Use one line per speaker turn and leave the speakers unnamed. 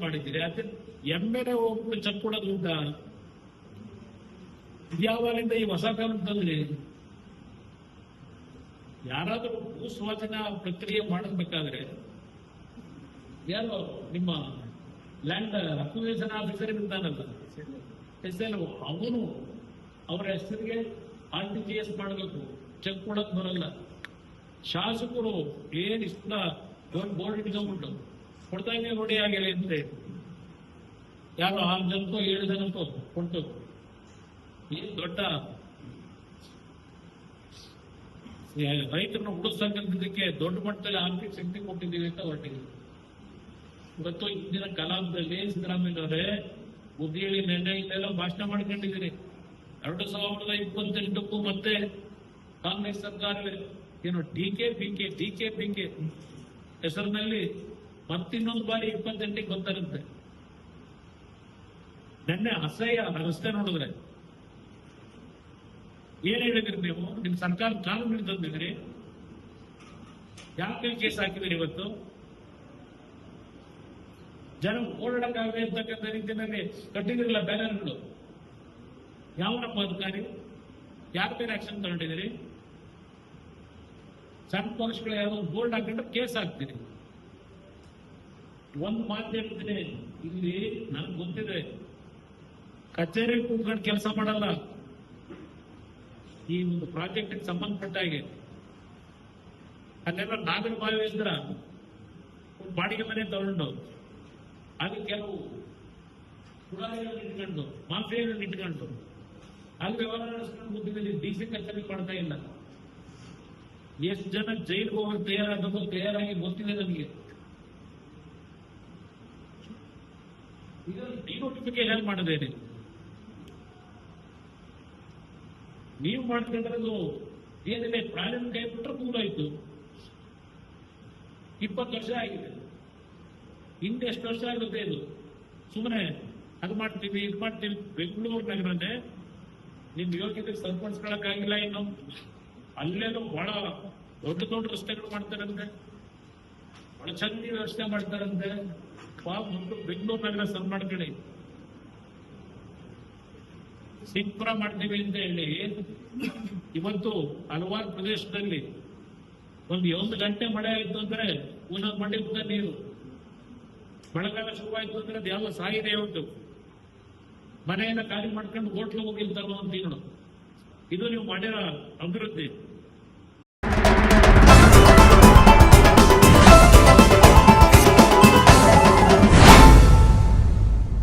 ಮಾಡಿದ್ದೀರಿ. ಅದೇ ಎಮ್ಮೆನೆ ಹೋಗ್ಬಿಟ್ಟು ಚೆಕ್ ಕೊಡೋದ್ರಿಂದ ಇದ್ಯಾವಾಗಲಿಂದ ಈ ಹೊಸ ಕಾನೂನಲ್ಲಿ ಯಾರಾದರೂ ಭೂ ಸ್ವಾಧೀನ ಪ್ರಕ್ರಿಯೆ ಮಾಡಬೇಕಾದ್ರೆ ಯಾರು ನಿಮ್ಮ ಲ್ಯಾಂಡ್ ಅಕ್ವಿಸಿಷನ್ ಆಫೀಸರ್ ಇರ್ತಾನಲ್ಲ SLO, ಅವನು ಅವರ ಹೆಸರಿಗೆ RTGS ಮಾಡಬೇಕು, ಚೆಕ್ ಕೊಡಕ್ ಬರಲ್ಲ. ಶಾಸಕರು ಏನ್ ಇಷ್ಟ ದೊಡ್ಡ ಬೋರ್ಡ್ ಇಟ್ಕೊಂಡ್ಬಿಟ್ಟು ಕೊಡ್ತಾ ಇದೀವಿ ನೋಡಿ ಆಗಿಲ್ಲ ಅಂತೆ, ಯಾರೋ 6 ಜನಕ್ಕೋ 7 ಜನಕ್ಕೋ ಕೊಟ್ಟು ಏನ್ ದೊಡ್ಡ ರೈತರನ್ನ ಉಳಿಸ್ತಕ್ಕಂಥದಕ್ಕೆ ದೊಡ್ಡ ಮಟ್ಟದಲ್ಲಿ ಆರ್ಥಿಕ ಶಕ್ತಿ ಕೊಟ್ಟಿದ್ದೀವಿ ಅಂತ ಹೊರಟಿದ್ದೀವಿ. ಇವತ್ತು ಇಂದಿನ ಕಲಾಪದಲ್ಲಿ ಸಿದ್ದರಾಮಯ್ಯನವರೇ ಬುದ್ಧಿಯಲ್ಲಿ ನೆನ್ನೆ ಇಲ್ಲೆಲ್ಲ ಭಾಷಣ ಮಾಡ್ಕೊಂಡಿದ್ದೀರಿ. 2028ಕ್ಕೂ ಮತ್ತೆ ಕಾಂಗ್ರೆಸ್ ಸರ್ಕಾರವೇ ಏನು ಡಿಕೆ ಪಿಕೆ ಹೆಸರಿನಲ್ಲಿ ಮತ್ತಿನ್ನೊಂದು ಬಾರಿ 28ಕ್ಕೆ ಗೊತ್ತಾಗುತ್ತೆ. ನೆನ್ನೆ ಅಸಹ್ಯ ರಸ್ತೆ ನೋಡಿದ್ರೆ ಏನ್ ಹೇಳಿದ್ರಿ ನೀವು? ನಿಮ್ ಸರ್ಕಾರ ಕಾನೂನು ತಂದಿದ್ರಿ, ಯಾಕೆ ಕೇಸ್ ಹಾಕಿದ್ರಿ? ಇವತ್ತು ಜನ ಓಡಾಡಕ್ಕಾಗದೆ ಇರ್ತಕ್ಕಂಥ ರೀತಿಯಲ್ಲಿ ಕಟ್ಟಿದಿರಲ್ಲ ಬ್ಯಾನರ್ಗಳು. ಯಾವನಪ್ಪ ಅಧಿಕಾರಿ? ಯಾರ ಮೇಲೆ ಆಕ್ಷನ್ ತಗೊಂಡಿದ್ದೀರಿ? ಸಣ್ಣ ಪಕ್ಷಗಳು ಯಾವ್ದೋ ಬೋರ್ಡ್ ಹಾಕೊಂಡು ಕೇಸ್ ಹಾಕ್ತೀರಿ. ಒಂದು ಮಾತು ಹೇಳ್ತೀನಿ, ಇಲ್ಲಿ ನನ್ಗೆ ಗೊತ್ತಿದೆ, ಕಚೇರಿ ಕೂತ್ಕೊಂಡು ಕೆಲಸ ಮಾಡಲ್ಲ. ಈ ಒಂದು ಪ್ರಾಜೆಕ್ಟ್ ಸಂಬಂಧಪಟ್ಟ ಹಾಗೆ ಅಲ್ಲೆಲ್ಲ ನಾಗರ ಭಾವಿಸಿದ್ರ ಬಾಡಿಗೆ ಮನೆ ತಗೊಂಡು ಅದು ಕೆಲವು ಪುರಾರಿಗಳನ್ನು ಇಟ್ಕೊಂಡು ಮಾಫಿಯಾಗಳನ್ನು ಇಟ್ಕೊಂಡು ಅಲ್ಲಿ ವ್ಯವಹಾರ ನಡೆಸ್ಕೊಂಡು ಬುದ್ಧಿನಲ್ಲಿ DC ಕಚೇರಿ ಮಾಡ್ತಾ ಇಲ್ಲ. ಎಷ್ಟು ಜನ ಜೈಲಿಗೆ ಹೋಗಕ್ಕೆ ತಯಾರಾಗಿ ಗೊತ್ತಿದೆ ನನಗೆ. ಇದನ್ನು ಡಿನೋಟಿಫಿಕೇಶನ್ ಮಾಡಿದ್ದೇನೆ. ನೀವು ಮಾಡ್ಕೊಂಡ್ರದು ಏನಿದೆ, ಪ್ರಾರಂಭ ಕೈ ಬಿಟ್ಟರೆ ಮೂಲಾಯ್ತು. 20 ವರ್ಷ ಆಗಿದೆ. ಹಿಂದೆ ಎಷ್ಟು ವರ್ಷ ಆಗುತ್ತೆ ಇದು? ಸುಮ್ಮನೆ ಅದು ಮಾಡ್ತೀವಿ ಇದು ಮಾಡ್ತೀವಿ. ಬೆಂಗಳೂರು ನಗರನೇ ನಿಮ್ ಯೋಗ್ಯತೆ ಸರಿಪಡಿಸ್ಕೊಳಕ್ಕಾಗಿಲ್ಲ. ಇನ್ನು ಅಲ್ಲೇನೋ ಬಹಳ ದೊಡ್ಡ ರಸ್ತೆಗಳು ಮಾಡ್ತಾರಂತೆ, ಬಹಳ ಚಂದ ವ್ಯವಸ್ಥೆ ಮಾಡ್ತಾರಂತೆ. ಮೊದಲು ಬೆಂಗಳೂರು ನಗರ ಸರ್ ಮಾಡ್ಕೊಳ್ಳಿ, ಸಿಂಪುರ ಮಾಡ್ತೀವಿ ಅಂತ ಹೇಳಿ ಇವತ್ತು ಹಲವಾರು ಪ್ರದೇಶದಲ್ಲಿ ಒಂದು ಗಂಟೆ ಮಳೆ ಆಯ್ತು ಅಂದ್ರೆ ಒಂದೊಂದು ಮಂಡಿಪದ ನೀರು, ಮಳೆಗಾಲ ಶುರುವಾಯ್ತು ಅಂದ್ರೆ ಅದು ಯಾವ ಸಾಗಿದೆ ಉಂಟು. ಮನೆಯನ್ನ ಖಾಲಿ ಮಾಡ್ಕೊಂಡು ಹೋಟ್ಲು ಹೋಗಿರ್ತಾರೋ ಅಂತ ಇದು ನೀವು ಮಾಡಿರೋ ಅಭಿವೃದ್ಧಿ.